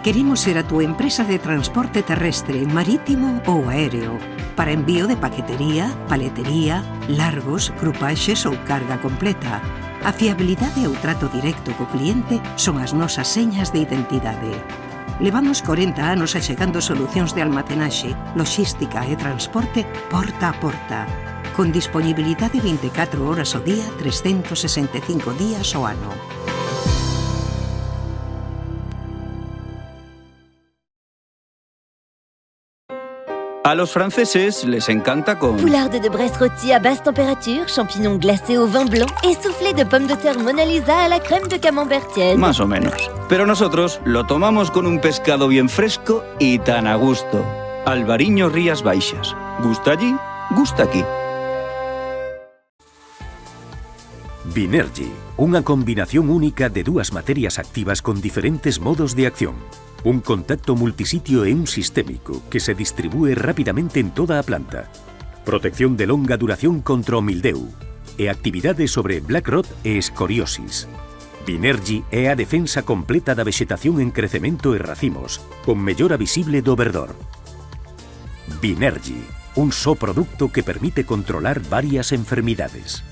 Queremos ser a tu empresa de transporte terrestre, marítimo ou aéreo para envío de paquetería, paletería, largos, grupaxes ou carga completa. A fiabilidade e o trato directo co cliente son as nosas señas de identidade. Levamos 40 anos achegando solucións de almacenaxe, logística e transporte porta a porta, con disponibilidade 24 horas ao día, 365 días ao ano. A los franceses les encanta con... Poularde de Brest rôti à basse température, champignons glacés au vin blanc et soufflé de pommes de terre Mona Lisa à la crème de camembert tiède. Más o menos. Pero nosotros lo tomamos con un pescado bien fresco y tan a gusto. Albariño Rías Baixas. Gusta allí, gusta aquí. Vinergi, unha combinación única de dúas materias activas con diferentes modos de acción. Un contacto multisitio e un sistémico que se distribúe rapidamente en toda a planta. Protección de longa duración contra o mildeu e actividade sobre black rot e escoriosis. Vinergi é a defensa completa da vexetación en crecemento e racimos, con mellora visible do verdor. Vinergi, un só produto que permite controlar varias enfermidades.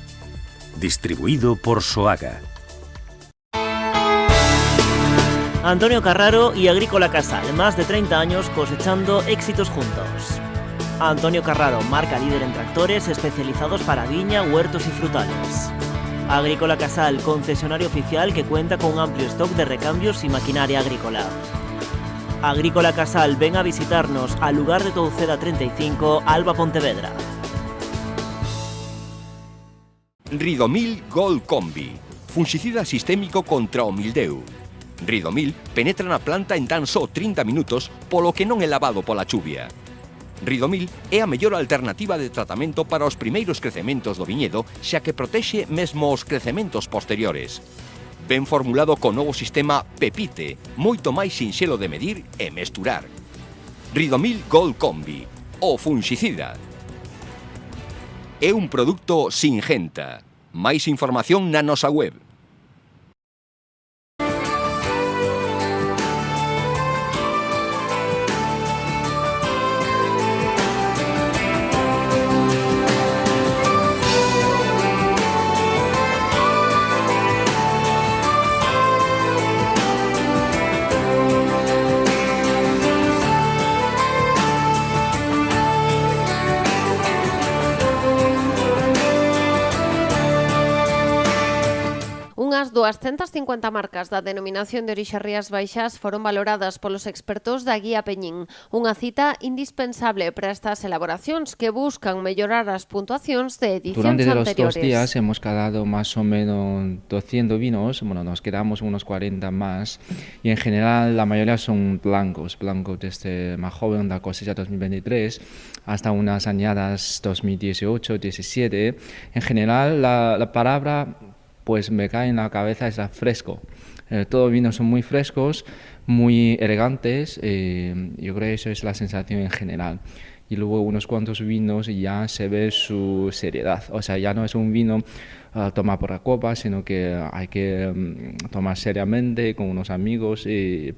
Distribuido por Soaga. Antonio Carraro y Agrícola Casal, más de 30 años cosechando éxitos juntos. Antonio Carraro, marca líder en tractores especializados para viña, huertos y frutales. Agrícola Casal, concesionario oficial que cuenta con un amplio stock de recambios y maquinaria agrícola. Agrícola Casal, ven a visitarnos al lugar de Touceda 35, Alba, Pontevedra. Ridomil Gold Combi, fungicida sistémico contra o mildeu. Ridomil penetra na planta en tan só 30 minutos, polo que non é lavado pola chuvia. Ridomil é a mellor alternativa de tratamento para os primeiros crecementos do viñedo, xa que protexe mesmo os crecementos posteriores. Ben formulado co novo sistema Pepite, moito máis sinxelo de medir e mesturar. Ridomil Gold Combi, o fungicida. É un produto Singenta. Máis información na nosa web. Unhas 250 marcas da denominación de orixe Rías Baixas foron valoradas polos expertos da Guía Peñín, unha cita indispensable para estas elaboracións que buscan mellorar as puntuacións de edicións Durante anteriores. los 2 días hemos calado más o menos 200 vinos, bueno, nos quedamos unos 40 más y en general la mayoría son blancos desde más joven da cosecha 2023 hasta unas añadas 2018-17. En general la palabra pues me cae en la cabeza es fresco. Todos los vinos son muy frescos, muy elegantes, yo creo que eso es la sensación en general. Y luego unos cuantos vinos ya se ve su seriedad, o sea, ya no es un vino tomar por la copa, sino que hay que tomar seriamente con unos amigos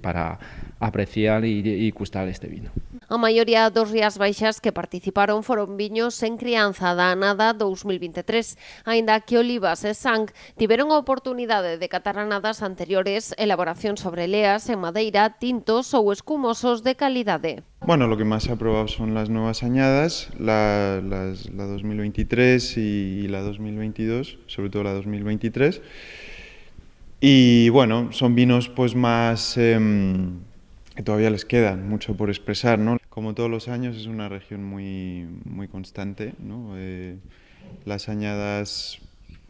para apreciar y gustar este vino. A maioría dos Rías Baixas que participaron foron viños en crianza da anada 2023, aínda que Olivas e Sang tiveron a oportunidade de catar anadas anteriores, elaboración sobre leas en madeira, tintos ou escumosos de calidade. Bueno, lo que más se ha probado son las nuevas añadas, la 2023 y la 2022, sobre todo la 2023. Y bueno, son vinos pues más que todavía les quedan mucho por expresar, ¿no? Como todos los años es una región muy constante, ¿no? Las añadas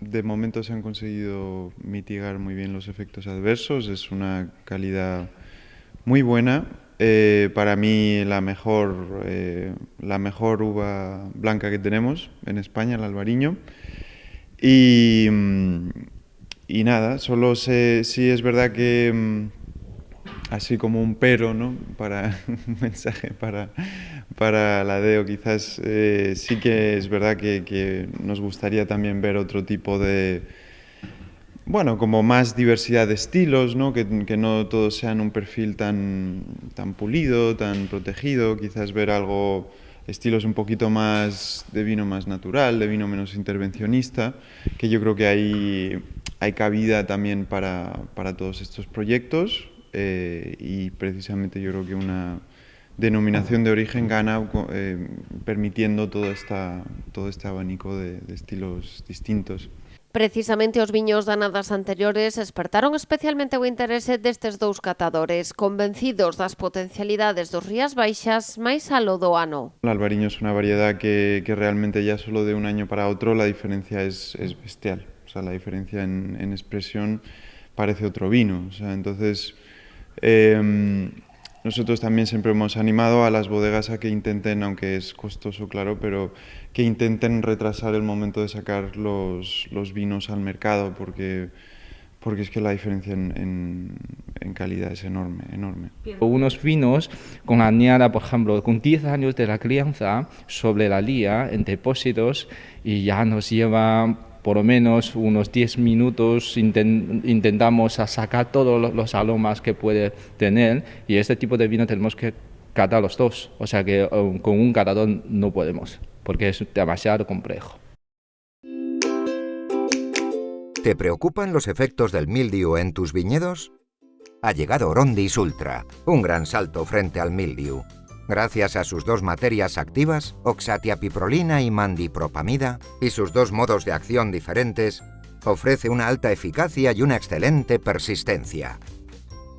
de momento se han conseguido mitigar muy bien los efectos adversos, es una calidad muy buena. Para mí la mejor uva blanca que tenemos en España, el Albariño. Y nada, solo sí es verdad que así como un pero, ¿no? Un mensaje para la DEO quizás, sí que es verdad que nos gustaría también ver otro tipo de bueno, como más diversidad de estilos, ¿no? Que no todos sean un perfil tan pulido, tan protegido, quizás ver algo, estilos un poquito más de vino más natural, de vino menos intervencionista, que yo creo que hay cabida también para todos estos proyectos y precisamente yo creo que una denominación de origen gana permitiendo todo este abanico de estilos distintos. Precisamente os viños danadas anteriores despertaron especialmente o interese destes dous catadores, convencidos das potencialidades dos Rías Baixas máis aló do ano. El albariño es una variedad que realmente ya solo de un año para otro la diferencia es bestial. O sea, la diferencia en expresión parece otro vino. O sea, entonces, nosotros también siempre hemos animado a las bodegas a que intenten, aunque es costoso, claro, pero que intenten retrasar el momento de sacar los vinos al mercado, porque es que la diferencia en calidad es enorme. Unos vinos con añada, por ejemplo, con 10 años de la crianza sobre la lía en depósitos y ya nos lleva por lo menos unos 10 minutos, intentamos sacar todos los aromas que puede tener y este tipo de vino tenemos que catar los dos, o sea que con un catador no podemos, porque es demasiado complejo. ¿Te preocupan los efectos del mildiu en tus viñedos? Ha llegado Orondis Ultra, un gran salto frente al mildiu. Gracias a sus dos materias activas, oxatiapiprolina y mandipropamida, y sus dos modos de acción diferentes, ofrece una alta eficacia y una excelente persistencia.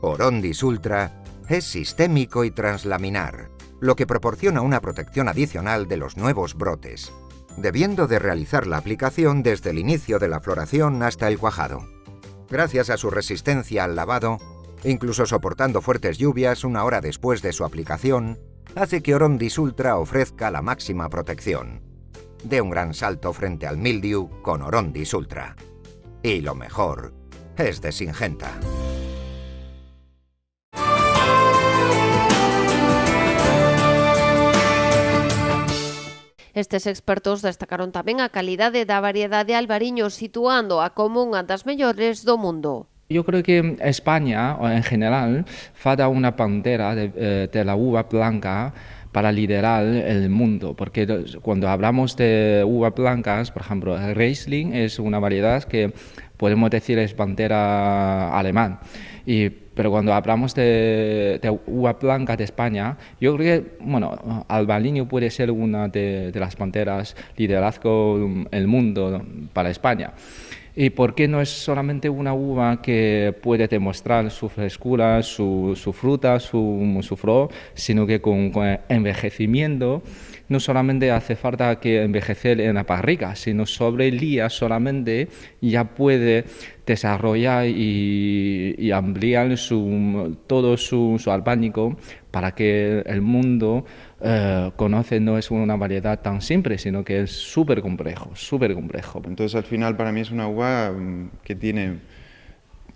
Orondis Ultra es sistémico y translaminar, lo que proporciona una protección adicional de los nuevos brotes, debiendo de realizar la aplicación desde el inicio de la floración hasta el cuajado. Gracias a su resistencia al lavado, incluso soportando fuertes lluvias una hora después de su aplicación, hace que Orondis Ultra ofrezca la máxima protección. De un gran salto frente al mildiu con Orondis Ultra. Y lo mejor es de Syngenta. Estes expertos destacaron tamén a calidade da variedade albariño, situando a como unha das mellores do mundo. Yo creo que España, en general, falta una pantera de la uva blanca para liderar el mundo, porque cuando hablamos de uvas blancas, por ejemplo, el Riesling es una variedad que podemos decir es pantera alemán, pero cuando hablamos de uva blanca de España, yo creo que, bueno, albariño puede ser una de las panteras liderazgo en el mundo para España. ¿Y por qué no es solamente una uva que puede demostrar su frescura, su fruta, su flor, sino que con envejecimiento no solamente hace falta que envejecer en la barrica, sino sobre el día solamente ya puede desarrollar y ampliar todo su albánico para que el mundo conoce, no es una variedad tan simple, sino que es súper complejo. Entonces al final para mí es una uva que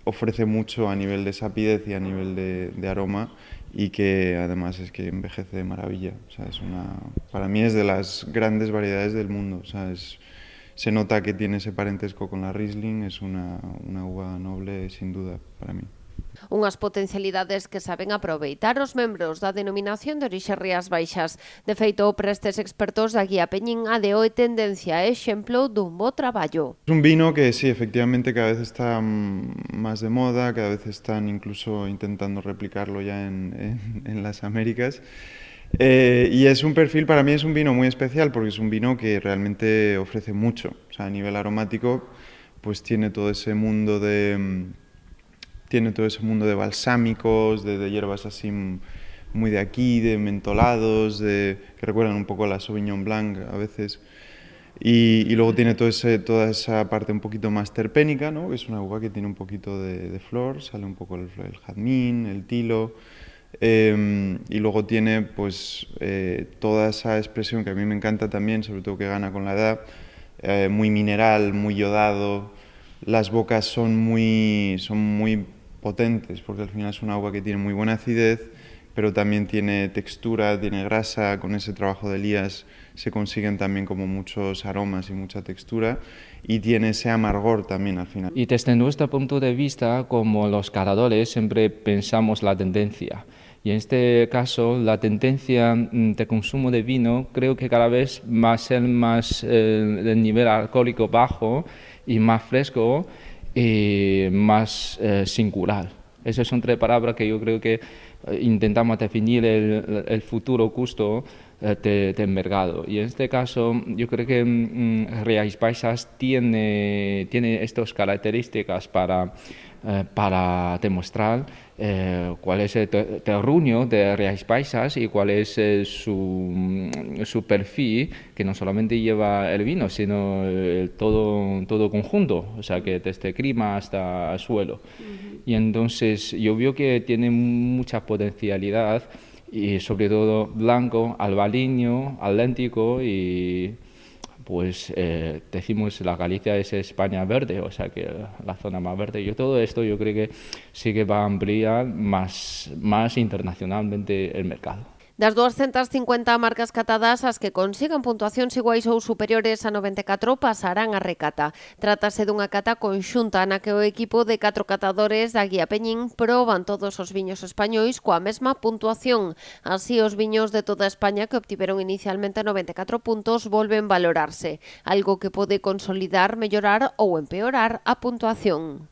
ofrece mucho a nivel de sapidez y a nivel de aroma y que además es que envejece de maravilla. O sea, para mí es de las grandes variedades del mundo. O sea, se nota que tiene ese parentesco con la Riesling, es una uva noble sin duda para mí. Unhas potencialidades que saben aproveitar os membros da denominación de orixe Rías Baixas. De feito, para estes expertos da Guía Peñín, a de hoy tendencia é exemplo dun bo traballo. Es un vino que sí, efectivamente cada vez está más de moda, cada vez están incluso intentando replicarlo ya en las Américas. Y es un perfil, para mí es un vino muy especial porque es un vino que realmente ofrece mucho. O sea, a nivel aromático, pues tiene todo ese mundo de balsámicos, de hierbas así muy de aquí, de mentolados, que recuerdan un poco a la Sauvignon Blanc a veces. Y luego tiene toda esa parte un poquito más terpénica, ¿no? Que es una uva que tiene un poquito de flor, sale un poco el jazmín, el tilo. Y luego tiene pues toda esa expresión que a mí me encanta también, sobre todo que gana con la edad, muy mineral, muy yodado. Las bocas son muy potentes porque al final es una uva que tiene muy buena acidez, pero también tiene textura, tiene grasa. Con ese trabajo de Elías se consiguen también como muchos aromas y mucha textura, y tiene ese amargor también al final. Y desde nuestro punto de vista, como los catadores, siempre pensamos la tendencia. Y en este caso, la tendencia de consumo de vino creo que cada vez va a ser más de nivel alcohólico bajo y más fresco y más singular. Esas son tres palabras que yo creo que intentamos definir el futuro gusto del mercado. Y en este caso, yo creo que Rías Baixas tiene estas características para demostrar cuál es el terruño de Rías Baixas y cuál es su perfil, que no solamente lleva el vino, sino todo conjunto, o sea, que desde clima hasta suelo. Y entonces yo veo que tiene mucha potencialidad, y sobre todo blanco, albariño, atlántico, y pues decimos la Galicia es España verde, o sea que la zona más verde. Y todo esto yo creo que sí que va a ampliar más internacionalmente el mercado. Das 250 marcas catadas, as que consigan puntuacións iguais ou superiores a 94 pasarán a recata. Trátase dunha cata conxunta na que o equipo de 4 catadores da Guía Peñín proban todos os viños españois coa mesma puntuación. Así, os viños de toda España que obtiveron inicialmente 94 puntos volven valorarse, algo que pode consolidar, mellorar ou empeorar a puntuación.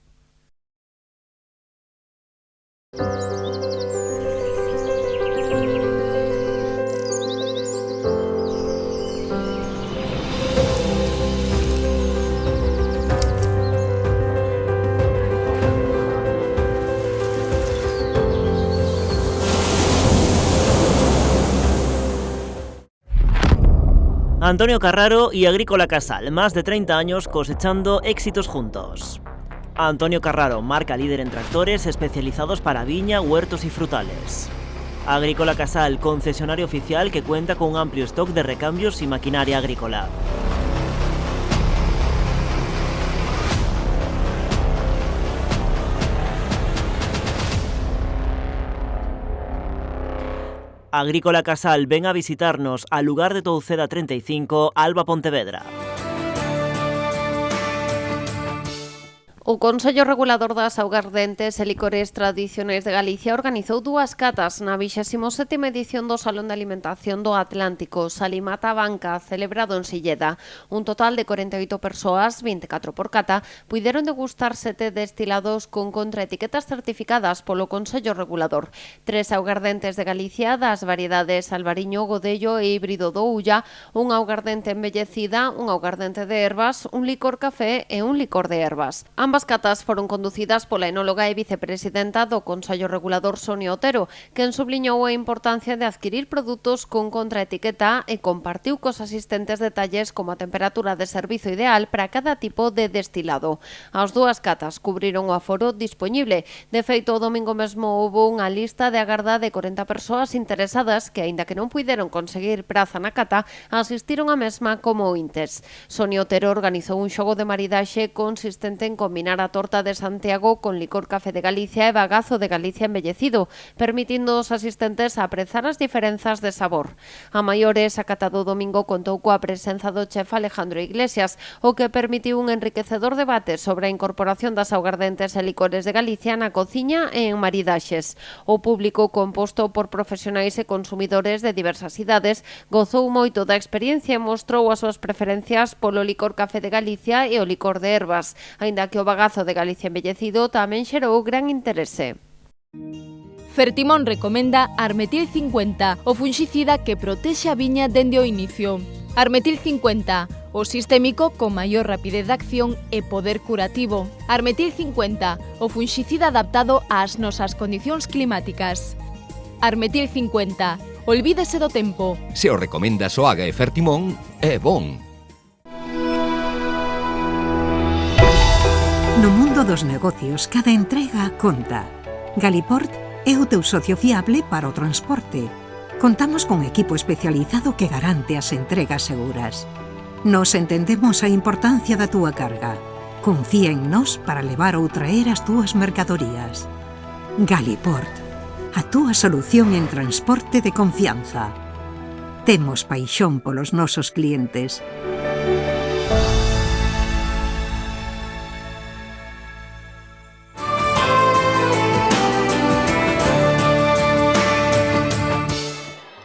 Antonio Carraro y Agrícola Casal, más de 30 años cosechando éxitos juntos. Antonio Carraro, marca líder en tractores especializados para viña, huertos y frutales. Agrícola Casal, concesionario oficial que cuenta con un amplio stock de recambios y maquinaria agrícola. Agrícola Casal, ven a visitarnos al lugar de Touceda 35, Alba, Pontevedra. O Consello Regulador das Augardentes e Licores Tradicionais de Galicia organizou dúas catas na 27ª edición do Salón de Alimentación do Atlántico, Salimata Banca, celebrado en Silleda. Un total de 48 persoas, 24 por cata, puideron degustar 7 destilados con contraetiquetas certificadas polo Consello Regulador. 3 augardentes de Galicia das variedades Albariño, Godello e Híbrido do Ulla, un augardente embellecida, un augardente de ervas, un licor café e un licor de ervas. Ambas catas foron conducidas pola enóloga e vicepresidenta do Consello Regulador Sonia Otero, quen subliñou a importancia de adquirir produtos con contraetiqueta e compartiu cos asistentes detalles como a temperatura de servizo ideal para cada tipo de destilado. As dúas catas cubriron o aforo dispoñible. De feito, o domingo mesmo houve unha lista de agarda de 40 persoas interesadas que, aínda que non puideron conseguir praza na cata, asistiron a mesma como ointes. Sonia Otero organizou un xogo de maridaxe consistente en combinar a torta de Santiago con licor café de Galicia e bagazo de Galicia embellecido, permitindo aos asistentes aprezar as diferenzas de sabor. A maiores, a cata do domingo contou coa presenza do chef Alejandro Iglesias, o que permitiu un enriquecedor debate sobre a incorporación das augardentes e licores de Galicia na cociña e en maridaxes. O público, composto por profesionais e consumidores de diversas idades, gozou moito da experiencia e mostrou as súas preferencias polo licor café de Galicia e o licor de ervas, aínda que o bagazo de Galicia embellecido tamén xerou gran interese. Fertimón recomenda Armetil 50, o funxicida que protexe a viña dende o inicio. Armetil 50, o sistémico con maior rapidez de acción e poder curativo. Armetil 50, o funxicida adaptado ás nosas condicións climáticas. Armetil 50, olvídese do tempo. Se o recomenda Soaga e Fertimón, é bon. No mundo dos negocios, cada entrega conta. Galiport é o teu socio fiable para o transporte. Contamos con equipo especializado que garante as entregas seguras. Nos entendemos a importancia da túa carga. Confía en nós para levar ou traer as túas mercadorías. Galiport. a túa solución en transporte de confianza. Temos paixón polos nosos clientes.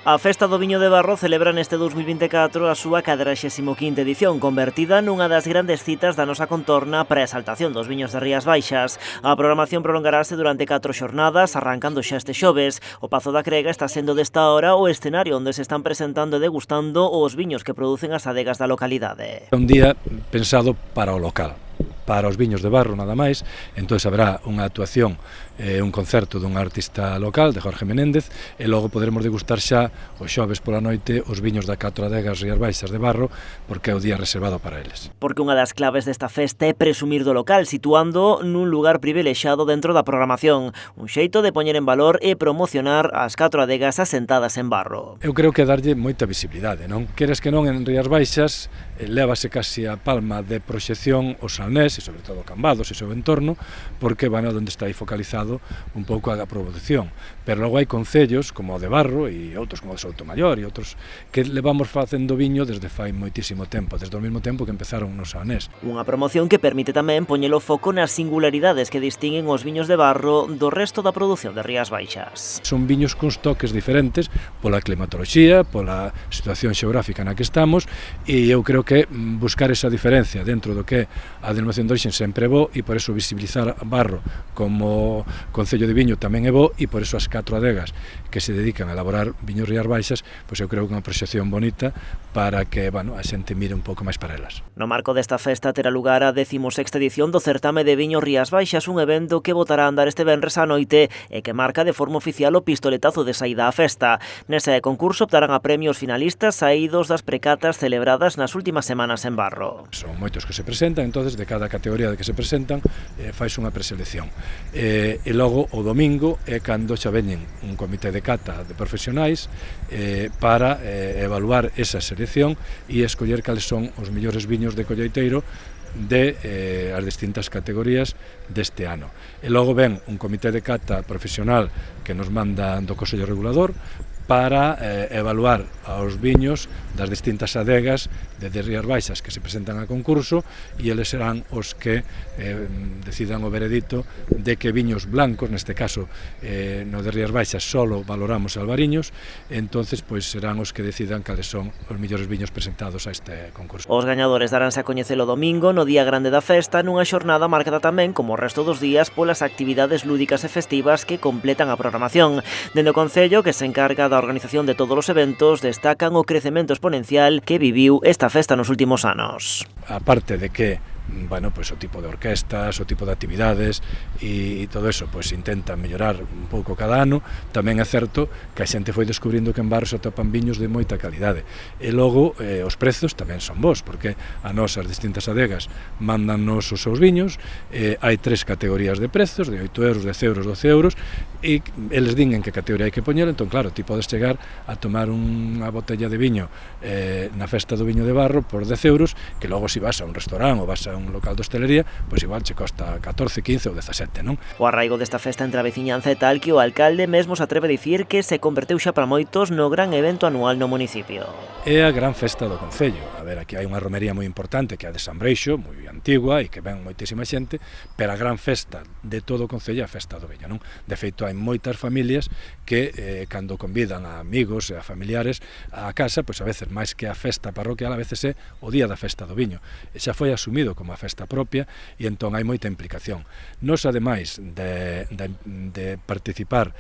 A Festa do Viño de Barro celebra neste 2024 a súa 45ª edición, convertida nunha das grandes citas da nosa contorna para a exaltación dos viños de Rías Baixas. A programación prolongarase durante 4 xornadas, arrancando xa este xoves. O Pazo da Crega está sendo desta hora o escenario onde se están presentando e degustando os viños que producen as adegas da localidade. Un día pensado para o local, para os viños de barro nada máis, entón haberá unha actuación, un concerto dun artista local, de Jorge Menéndez, e logo poderemos degustar xa os xoves pola noite os viños da 4 adegas Rías Baixas de Barro, porque é o día reservado para eles. Porque unha das claves desta festa é presumir do local, situando nun lugar privilexado dentro da programación, un xeito de poñer en valor e promocionar as 4 adegas asentadas en Barro. Eu creo que darlle moita visibilidade, non? Queres que non, en Rías Baixas lévase casi a palma de proxección o Salnés, e sobre todo Cambados e seu entorno, porque, bueno, onde está aí focalizado un pouco a produción. Pero logo hai concellos como o de Barro e outros como o de Soutomaior e outros que levamos facendo viño desde fai moitísimo tempo, desde o mesmo tempo que empezaron no Salnés. Unha promoción que permite tamén poñelo foco nas singularidades que distinguen os viños de Barro do resto da produción de Rías Baixas. Son viños con toques diferentes pola climatoloxía, pola situación xeográfica na que estamos, e eu creo que buscar esa diferencia dentro do que a denominación de orixe sempre é bo, e por eso visibilizar Barro como concello de viño tamén é bo, e por eso as 4 adegas que se dedican a elaborar viños Rías Baixas, pois eu creo que é unha proxección bonita para que, bueno, a xente mire un pouco máis para elas. No marco desta festa terá lugar a 16ª edición do certame de viños Rías Baixas, un evento que botará a andar este venres á noite e que marca de forma oficial o pistoletazo de saída á festa. Nese concurso optarán a premios finalistas saídos das precatas celebradas nas últimas semanas en Barro. Son moitos que se presentan, entonces de cada categoría de que se presentan fais unha preselección. E logo o domingo é cando xa veñen un comité de cata de profesionais para evaluar esa selección e escoller cales son os mellores viños de colleiteiro de as distintas categorías deste ano. E logo ven un comité de cata profesional que nos manda do Consello Regulador para evaluar aos viños das distintas adegas de Rías Baixas que se presentan a concurso, e eles serán os que decidan o veredito de que viños blancos, neste caso no de Rías Baixas solo valoramos albariños, entonces pois serán os que decidan cales son os mellores viños presentados a este concurso. Os gañadores daránse a coñecer o domingo no día grande da festa, nunha xornada marcada tamén, como o resto dos días, polas actividades lúdicas e festivas que completan a programación. Dende o Concello, que se encarga da organización de todos os eventos, destacan o crecemento exponencial que viviu esta festa nos últimos anos. Aparte de que, bueno, pues o tipo de orquestas, o tipo de actividades e todo eso, pues intenta mellorar un pouco cada ano, tamén é certo que a xente foi descubrindo que en Barro se atopan viños de moita calidade. E logo os prezos tamén son bons, porque a nosas distintas adegas mandannos os seus viños, hai 3 categorías de prezos, de 8 euros, 10 euros, 12 euros, e eles din en que categoría hai que poñer, entón claro, ti podes chegar a tomar unha botella de viño na festa do viño de Barro por 10 euros, que logo si vas a un restaurante ou vas a un local de hostelería, pois igual che costa 14, 15 ou 17, non? O arraigo desta festa entre a veciñanza é tal que o alcalde mesmo se atreve a dicir que se converteu xa para moitos no gran evento anual no municipio. É a gran festa do Concello. A ver, aquí hai unha romería moi importante que é a de San Breixo, moi antigua e que ven moitísima xente, pero a gran festa de todo o Concello é a festa do viño, non? De feito, hai moitas familias que cando convidan a amigos e a familiares a casa, pois a veces máis que a festa parroquial, a veces é o día da festa do viño. E xa foi asumido como a festa propia e entón hai moita implicación. Nos, ademais de participar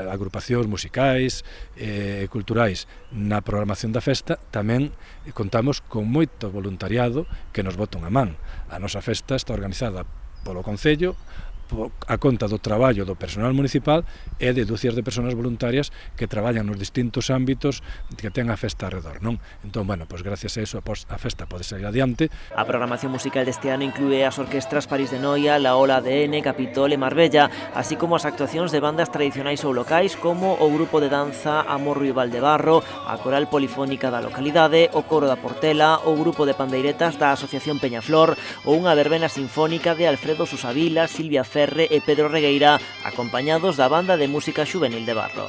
agrupacións musicais e culturais na programación da festa, tamén contamos con moito voluntariado que nos bota unha man. A nosa festa está organizada polo Concello, a conta do traballo do personal municipal e de dúcias de persoas voluntarias que traballan nos distintos ámbitos que ten a festa alrededor, non? Entón, bueno, pois gracias a eso a festa pode seguir adiante. A programación musical deste ano inclúe as orquestras París de Noia, La Ola ADN, Capitol e Marbella, así como as actuacións de bandas tradicionais ou locais como o grupo de danza Amor Ruibal de Barro, a coral polifónica da localidade, o coro da Portela, o grupo de pandeiretas da Asociación Peñaflor ou unha verbena sinfónica de Alfredo Susavila, Silvia Fer Ferre e Pedro Regueira, acompañados da banda de música xuvenil de Barro.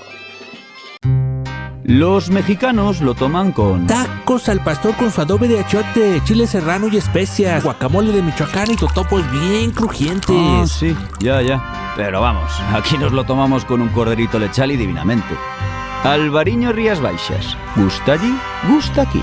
Los mexicanos lo toman con tacos al pastor con su adobe de achiote, chile serrano y especias, guacamole de Michoacán y totopos bien crujientes. Ah, sí, ya. Pero vamos, aquí nos lo tomamos con un corderito lechal y divinamente. Albariño Rías Baixas. Gusta allí, gusta aquí.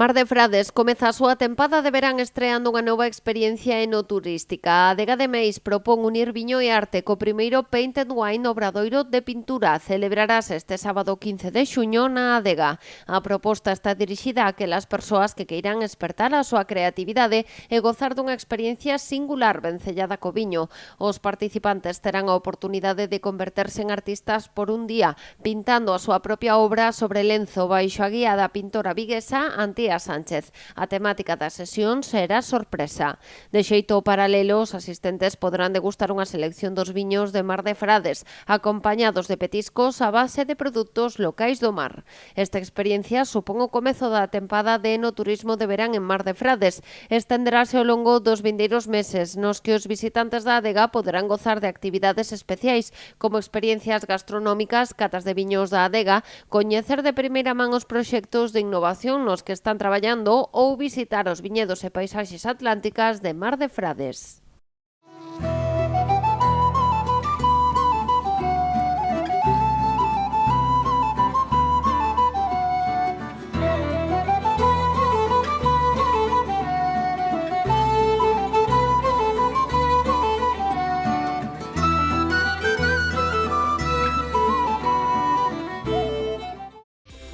Mar de Frades comeza a súa tempada de verán estreando unha nova experiencia enoturística. A Adega de Meis propón unir viño e arte co primeiro Paint and Wine obradoiro de pintura. Celebrarás este sábado 15 de xuño na Adega. A proposta está dirixida a aquelas persoas que queiran espertar a súa creatividade e gozar dunha experiencia singular vencellada co viño. Os participantes terán a oportunidade de converterse en artistas por un día, pintando a súa propia obra sobre lenzo baixo a guía da pintora viguesa Antía Sánchez. A temática da sesión será sorpresa. De xeito paralelo, os asistentes poderán degustar unha selección dos viños de Mar de Frades, acompañados de petiscos a base de produtos locais do mar. Esta experiencia supón o comezo da tempada de enoturismo de verán en Mar de Frades. Estenderase ao longo dos vindeiros meses, nos que os visitantes da adega poderán gozar de actividades especiais, como experiencias gastronómicas, catas de viños da adega, coñecer de primeira man os proxectos de innovación nos que están traballando ou visitar os viñedos e paisaxes atlánticas de Mar de Frades.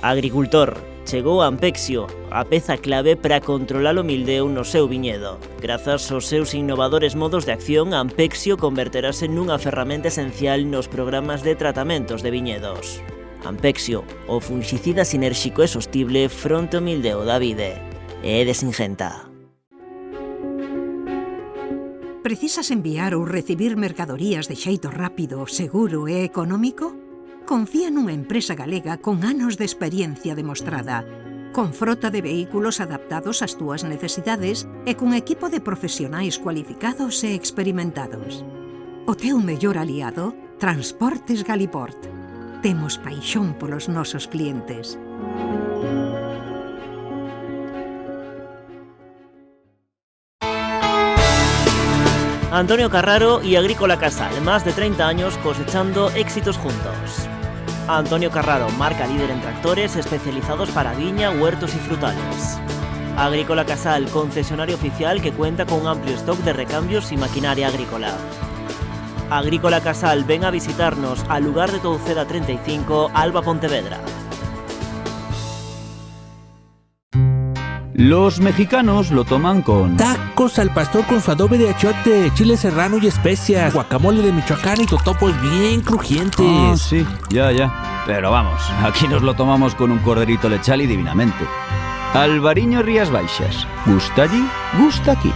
Agricultor. Chegou Ampexio, a peza clave para controlar o mildeu no seu viñedo. Grazas aos seus innovadores modos de acción, Ampexio converterase nunha ferramenta esencial nos programas de tratamentos de viñedos. Ampexio, o fungicida sinérxico e sostible fronte ao mildeu da vide. É de Singenta. Precisas enviar ou recibir mercadorías de xeito rápido, seguro e económico? Confía nunha empresa galega con anos de experiencia demostrada, con frota de vehículos adaptados ás túas necesidades e con equipo de profesionais cualificados e experimentados. O teu mellor aliado, Transportes Galiport. Temos paixón polos nosos clientes. Antonio Carraro y Agrícola Casal, más de 30 años cosechando éxitos juntos. Antonio Carraro, marca líder en tractores especializados para viña, huertos y frutales. Agrícola Casal, concesionario oficial que cuenta con un amplio stock de recambios y maquinaria agrícola. Agrícola Casal, ven a visitarnos al lugar de Touceda 35, Alba, Pontevedra. Los mexicanos lo toman con tacos al pastor con su adobe de achiote, chile serrano y especias, guacamole de Michoacán y totopos bien crujientes. Ah, sí, ya. Pero vamos, aquí nos lo tomamos con un corderito lechal y divinamente. Albariño Rías Baixas. Gusta allí, gusta aquí.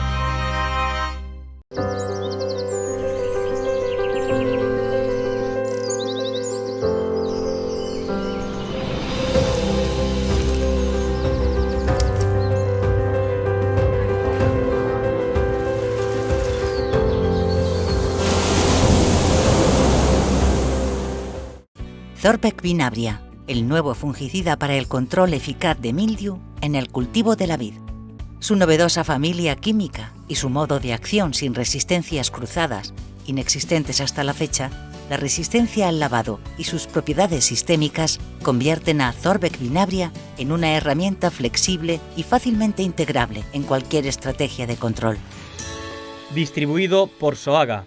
Zorvec Vinabria, el nuevo fungicida para el control eficaz de mildiu en el cultivo de la vid. Su novedosa familia química y su modo de acción sin resistencias cruzadas, inexistentes hasta la fecha, la resistencia al lavado y sus propiedades sistémicas convierten a Zorvec Vinabria en una herramienta flexible y fácilmente integrable en cualquier estrategia de control. Distribuido por Soaga.